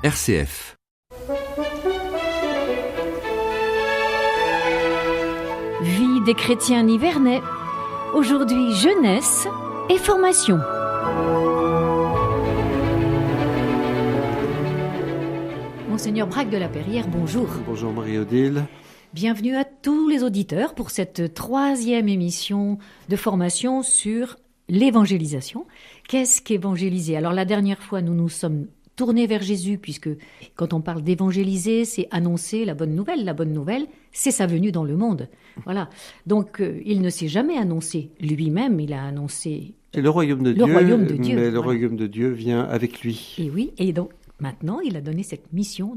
RCF. Vie des chrétiens nivernais. Aujourd'hui, jeunesse et formation. Monseigneur Braque de la Perrière, bonjour. Bonjour Marie-Odile. Bienvenue à tous les auditeurs pour cette 3e émission de formation sur l'évangélisation. Qu'est-ce qu'évangéliser ? Alors la dernière fois, nous nous sommes tournés vers Jésus, puisque quand on parle d'évangéliser, c'est annoncer la bonne nouvelle. La bonne nouvelle, c'est sa venue dans le monde. Voilà. Donc il ne s'est jamais annoncé lui-même, il a annoncé C'est le royaume de Dieu, mais le royaume de Dieu vient avec lui. Et oui, et donc maintenant, il a donné cette mission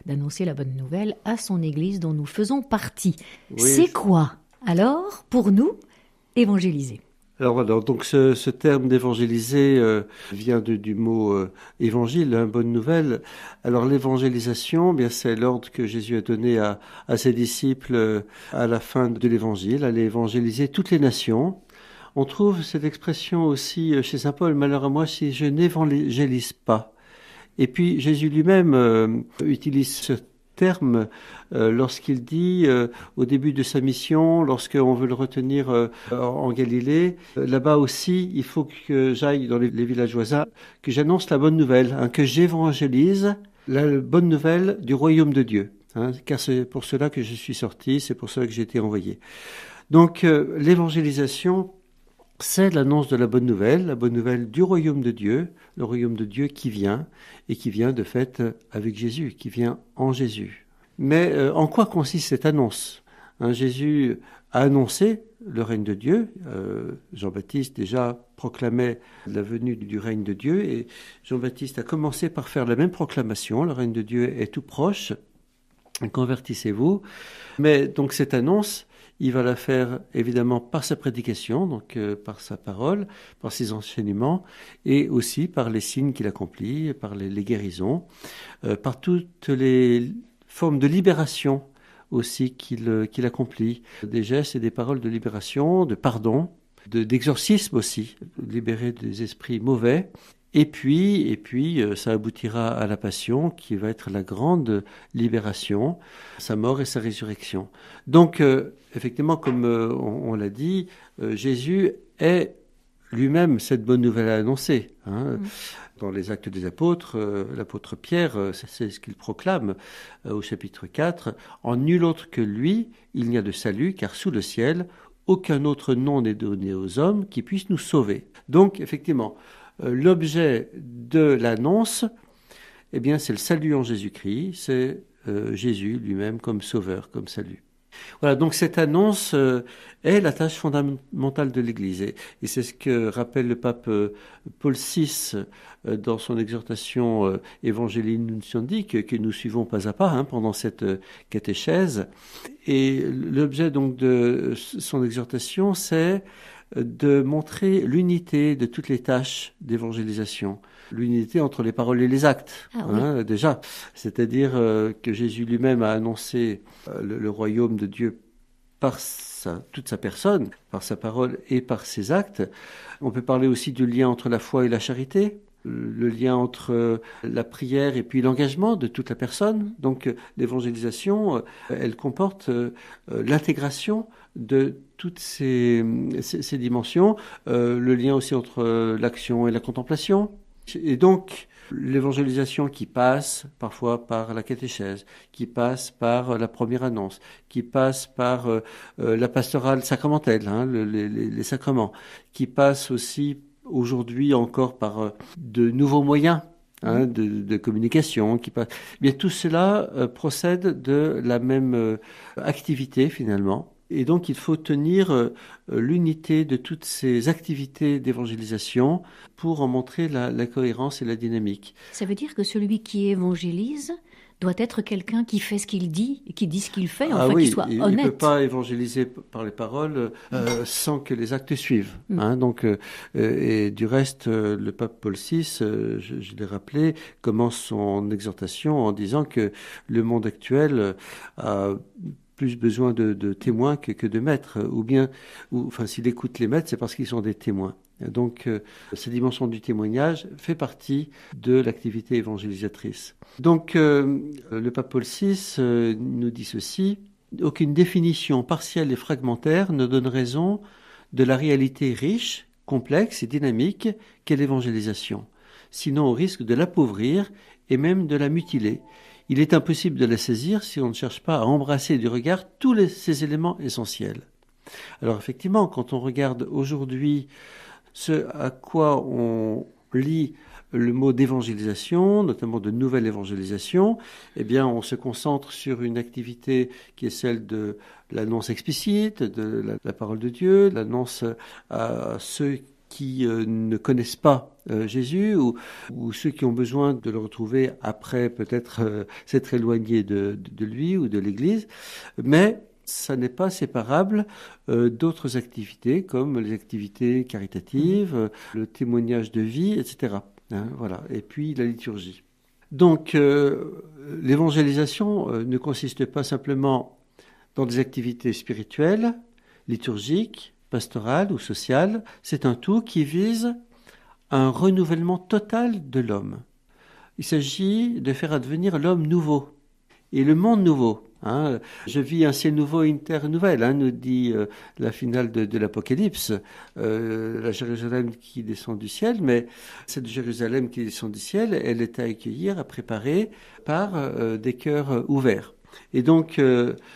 d'annoncer la bonne nouvelle à son Église dont nous faisons partie. Oui. C'est quoi, alors, pour nous, évangéliser ? Alors voilà, donc ce terme d'évangéliser vient du mot évangile, bonne nouvelle. Alors l'évangélisation, bien c'est l'ordre que Jésus a donné à ses disciples à la fin de l'évangile, aller évangéliser toutes les nations. On trouve cette expression aussi chez saint Paul, malheur à moi si je n'évangélise pas. Et puis Jésus lui-même utilise ce terme lorsqu'il dit au début de sa mission, lorsqu'on veut le retenir en Galilée, là-bas aussi il faut que j'aille dans les villages voisins, que j'annonce la bonne nouvelle, que j'évangélise la bonne nouvelle du royaume de Dieu, car c'est pour cela que je suis sorti, c'est pour cela que j'ai été envoyé. Donc l'évangélisation, c'est l'annonce de la bonne nouvelle du royaume de Dieu, le royaume de Dieu qui vient, et qui vient de fait avec Jésus, qui vient en Jésus. Mais en quoi consiste cette annonce ? Jésus a annoncé le règne de Dieu. Jean-Baptiste déjà proclamait la venue du règne de Dieu, et Jean-Baptiste a commencé par faire la même proclamation, le règne de Dieu est tout proche, convertissez-vous. Mais donc cette annonce, il va la faire évidemment par sa prédication, donc par sa parole, par ses enseignements, et aussi par les signes qu'il accomplit, par les guérisons, par toutes les formes de libération aussi qu'il accomplit, des gestes et des paroles de libération, de pardon, d'exorcisme aussi, libérer des esprits mauvais. Et puis, ça aboutira à la passion qui va être la grande libération, sa mort et sa résurrection. Donc, effectivement, comme on l'a dit, Jésus est lui-même cette bonne nouvelle à annoncer. Dans les Actes des Apôtres, l'apôtre Pierre, c'est ce qu'il proclame au chapitre 4. « En nul autre que lui, il n'y a de salut, car sous le ciel, aucun autre nom n'est donné aux hommes qui puisse nous sauver. » Donc, effectivement, l'objet de l'annonce, eh bien, c'est le salut en Jésus-Christ, c'est Jésus lui-même comme sauveur, comme salut. Voilà, donc cette annonce est la tâche fondamentale de l'Église. Et c'est ce que rappelle le pape Paul VI dans son exhortation Evangelii Nuntiandi, que nous suivons pas à pas pendant cette catéchèse. Et l'objet donc de son exhortation, c'est de montrer l'unité de toutes les tâches d'évangélisation, l'unité entre les paroles et les actes, déjà. C'est-à-dire que Jésus lui-même a annoncé le royaume de Dieu par toute sa personne, par sa parole et par ses actes. On peut parler aussi du lien entre la foi et la charité, le lien entre la prière et puis l'engagement de toute la personne. Donc l'évangélisation, elle comporte l'intégration de toutes ces dimensions, le lien aussi entre l'action et la contemplation. Et donc, l'évangélisation qui passe parfois par la catéchèse, qui passe par la première annonce, qui passe par la pastorale sacramentelle, les sacrements, qui passe aussi aujourd'hui encore par de nouveaux moyens de communication. Bien, tout cela procède de la même activité finalement. Et donc, il faut tenir l'unité de toutes ces activités d'évangélisation pour en montrer la cohérence et la dynamique. Ça veut dire que celui qui évangélise doit être quelqu'un qui fait ce qu'il dit, qui dit ce qu'il fait, qu'il soit honnête. Il ne peut pas évangéliser par les paroles sans que les actes suivent. Donc, et du reste, le pape Paul VI, je l'ai rappelé, commence son exhortation en disant que le monde actuel a plus besoin de témoins que de maîtres, enfin s'il écoute les maîtres, c'est parce qu'ils sont des témoins. Donc, cette dimension du témoignage fait partie de l'activité évangélisatrice. Donc, le pape Paul VI nous dit ceci: aucune définition partielle et fragmentaire ne donne raison de la réalité riche, complexe et dynamique qu'est l'évangélisation, sinon au risque de l'appauvrir et même de la mutiler. Il est impossible de la saisir si on ne cherche pas à embrasser du regard tous ces éléments essentiels. Alors effectivement, quand on regarde aujourd'hui ce à quoi on lit le mot d'évangélisation, notamment de nouvelle évangélisation, eh bien, on se concentre sur une activité qui est celle de l'annonce explicite, de la parole de Dieu, l'annonce à ceux qui ne connaissent pas Jésus ou ceux qui ont besoin de le retrouver après peut-être s'être éloignés de lui ou de l'Église. Mais ça n'est pas séparable d'autres activités comme les activités caritatives, le témoignage de vie, etc. Voilà. Et puis la liturgie. Donc l'évangélisation ne consiste pas simplement dans des activités spirituelles, liturgiques, pastorales ou sociales. C'est un tout qui vise un renouvellement total de l'homme. Il s'agit de faire advenir l'homme nouveau et le monde nouveau. Je vis un ciel nouveau et une terre nouvelle, nous dit la finale de l'Apocalypse, la Jérusalem qui descend du ciel, mais cette Jérusalem qui descend du ciel, elle est à accueillir, à préparer par des cœurs ouverts. Et donc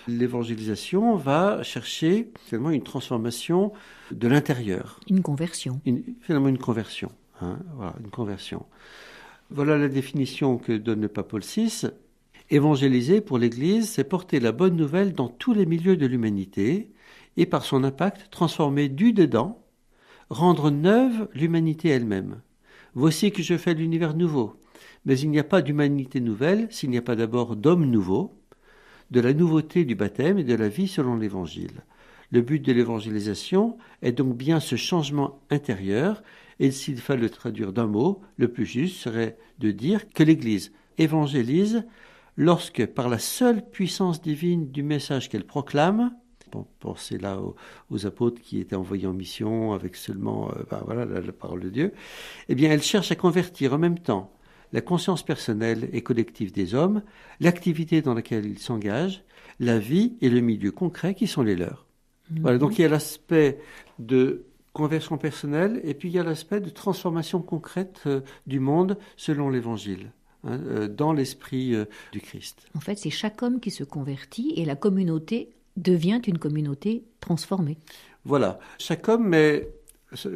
l'évangélisation va chercher finalement une transformation de l'intérieur. Une conversion. Finalement une conversion. Voilà, une conversion. Voilà la définition que donne le pape Paul VI. Évangéliser pour l'Église, c'est porter la bonne nouvelle dans tous les milieux de l'humanité et par son impact transformer du dedans, rendre neuve l'humanité elle-même. Voici que je fais l'univers nouveau, mais il n'y a pas d'humanité nouvelle s'il n'y a pas d'abord d'homme nouveau, de la nouveauté du baptême et de la vie selon l'Évangile. Le but de l'évangélisation est donc bien ce changement intérieur, et s'il fallait le traduire d'un mot, le plus juste serait de dire que l'Église évangélise lorsque, par la seule puissance divine du message qu'elle proclame, pensez là aux apôtres qui étaient envoyés en mission avec seulement la parole de Dieu, eh bien elle cherche à convertir en même temps la conscience personnelle et collective des hommes, l'activité dans laquelle ils s'engagent, la vie et le milieu concret qui sont les leurs. Voilà, donc il y a l'aspect de conversion personnelle et puis il y a l'aspect de transformation concrète du monde selon l'Évangile. Dans l'esprit du Christ. En fait, c'est chaque homme qui se convertit et la communauté devient une communauté transformée. Voilà, chaque homme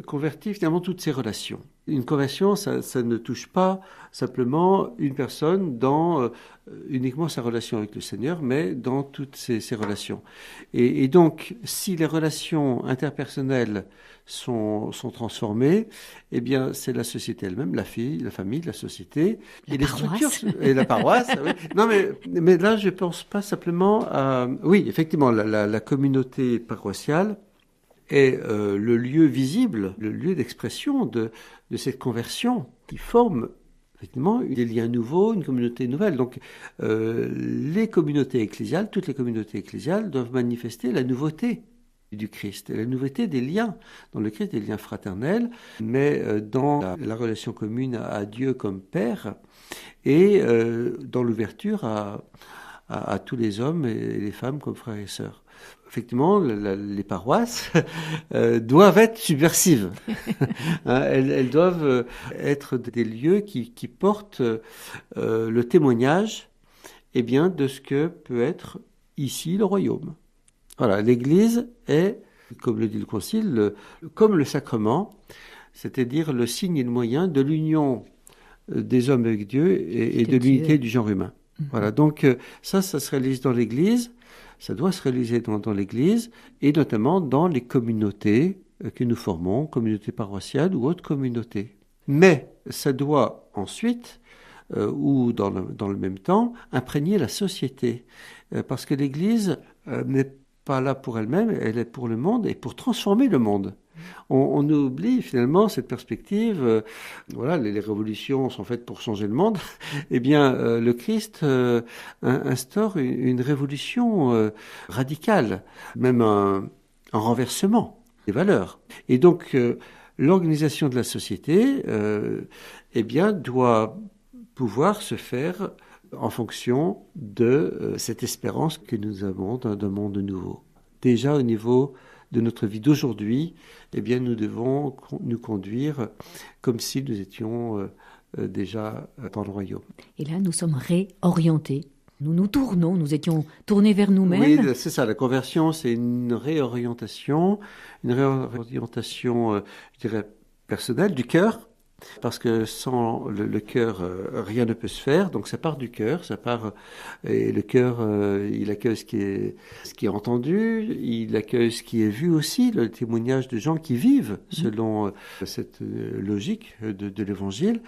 convertit finalement toutes ses relations. Une conversion, ça ne touche pas simplement une personne dans uniquement sa relation avec le Seigneur, mais dans toutes ses relations. Et donc, si les relations interpersonnelles sont transformées, eh bien, c'est la société elle-même, la famille, la société, et les structures, et la paroisse. Oui. Non, mais là, je pense pas simplement à... Oui, effectivement, la communauté paroissiale est le lieu visible, le lieu d'expression de cette conversion qui forme effectivement des liens nouveaux, une communauté nouvelle. Donc les communautés ecclésiales, toutes les communautés ecclésiales doivent manifester la nouveauté du Christ, et la nouveauté des liens dans le Christ, des liens fraternels, mais dans la relation commune à Dieu comme Père et dans l'ouverture à tous les hommes et les femmes comme frères et sœurs. Effectivement, les paroisses doivent être subversives. Elles doivent être des lieux qui portent le témoignage de ce que peut être ici le royaume. Voilà, l'Église est, comme le dit le Concile, comme le sacrement, c'est-à-dire le signe et le moyen de l'union des hommes avec Dieu et de l'unité du genre humain. Voilà, donc ça se réalise dans l'Église. Ça doit se réaliser dans l'Église et notamment dans les communautés que nous formons, communautés paroissiales ou autres communautés. Mais ça doit ensuite, ou dans le même temps, imprégner la société. Parce que l'Église n'est pas là pour elle-même, elle est pour le monde et pour transformer le monde. On oublie finalement cette perspective. Voilà, les révolutions sont faites pour changer le monde. Eh bien, le Christ instaure une révolution radicale, même un renversement des valeurs. Et donc, l'organisation de la société, eh bien, doit pouvoir se faire en fonction de cette espérance que nous avons d'un monde nouveau. Déjà au niveau de notre vie d'aujourd'hui, eh bien, nous devons nous conduire comme si nous étions déjà dans le royaume. Et là, nous sommes réorientés. Nous nous tournons, nous étions tournés vers nous-mêmes. Oui, c'est ça, la conversion, c'est une réorientation, je dirais, personnelle, du cœur. Parce que sans le cœur, rien ne peut se faire. Donc ça part du cœur, et le cœur, il accueille ce qui est entendu, il accueille ce qui est vu aussi, le témoignage de gens qui vivent selon cette logique de l'Évangile.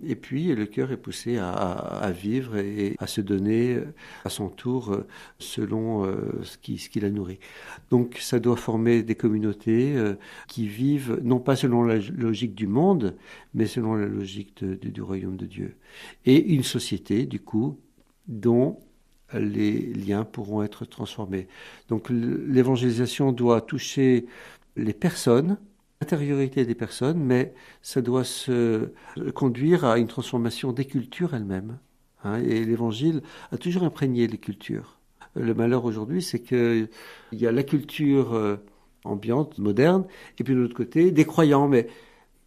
Et puis le cœur est poussé à vivre et à se donner à son tour selon ce qui la nourrit. Donc ça doit former des communautés qui vivent non pas selon la logique du monde, mais selon la logique du royaume de Dieu. Et une société, du coup, dont les liens pourront être transformés. Donc l'évangélisation doit toucher les personnes, l'intériorité des personnes, mais ça doit se conduire à une transformation des cultures elles-mêmes. Et l'évangile a toujours imprégné les cultures. Le malheur aujourd'hui, c'est qu'il y a la culture ambiante, moderne, et puis de l'autre côté, des croyants,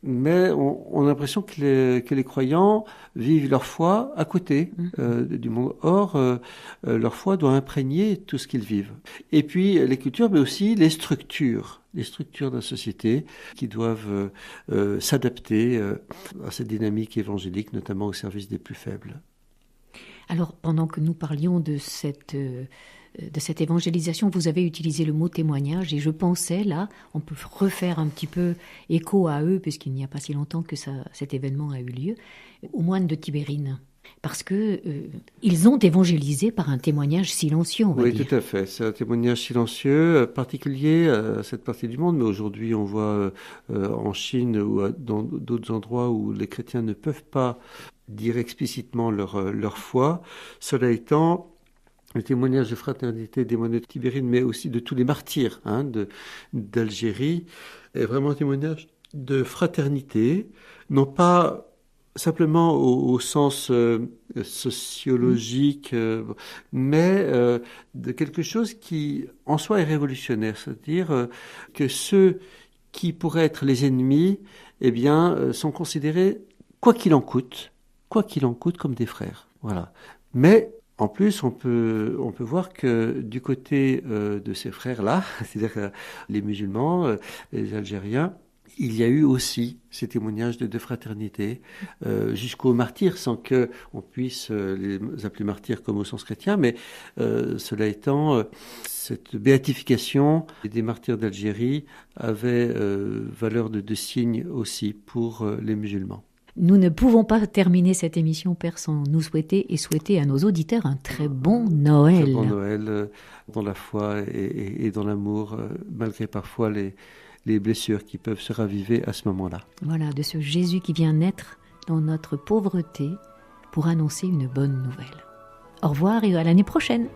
mais on a l'impression que les croyants vivent leur foi à côté du monde. Or, leur foi doit imprégner tout ce qu'ils vivent. Et puis les cultures, mais aussi les structures de la société qui doivent s'adapter à cette dynamique évangélique, notamment au service des plus faibles. Alors, pendant que nous parlions de cette évangélisation, vous avez utilisé le mot témoignage et je pensais, là, on peut refaire un petit peu écho à eux, puisqu'il n'y a pas si longtemps que cet événement a eu lieu, aux moines de Tibérine. Parce que ils ont évangélisé par un témoignage silencieux, on va dire. Oui, tout à fait. C'est un témoignage silencieux, particulier à cette partie du monde, mais aujourd'hui on voit en Chine ou dans d'autres endroits où les chrétiens ne peuvent pas dire explicitement leur foi. Cela étant, le témoignage de fraternité des moines de Tibérine, mais aussi de tous les martyrs d'Algérie, est vraiment un témoignage de fraternité, non pas simplement au sens sociologique, mais de quelque chose qui en soi est révolutionnaire, c'est-à-dire que ceux qui pourraient être les ennemis, eh bien, sont considérés, quoi qu'il en coûte, comme des frères. Voilà. Mais en plus, on peut voir que du côté de ces frères-là, c'est-à-dire les musulmans, les Algériens, il y a eu aussi ces témoignages de fraternité jusqu'aux martyrs, sans que on puisse les appeler martyrs comme au sens chrétien, mais cela étant, cette béatification des martyrs d'Algérie avait valeur de signe aussi pour les musulmans. Nous ne pouvons pas terminer cette émission, Père, sans nous souhaiter et souhaiter à nos auditeurs un très bon Noël. Très bon Noël, dans la foi et dans l'amour, malgré parfois les blessures qui peuvent se raviver à ce moment-là. Voilà, de ce Jésus qui vient naître dans notre pauvreté pour annoncer une bonne nouvelle. Au revoir et à l'année prochaine.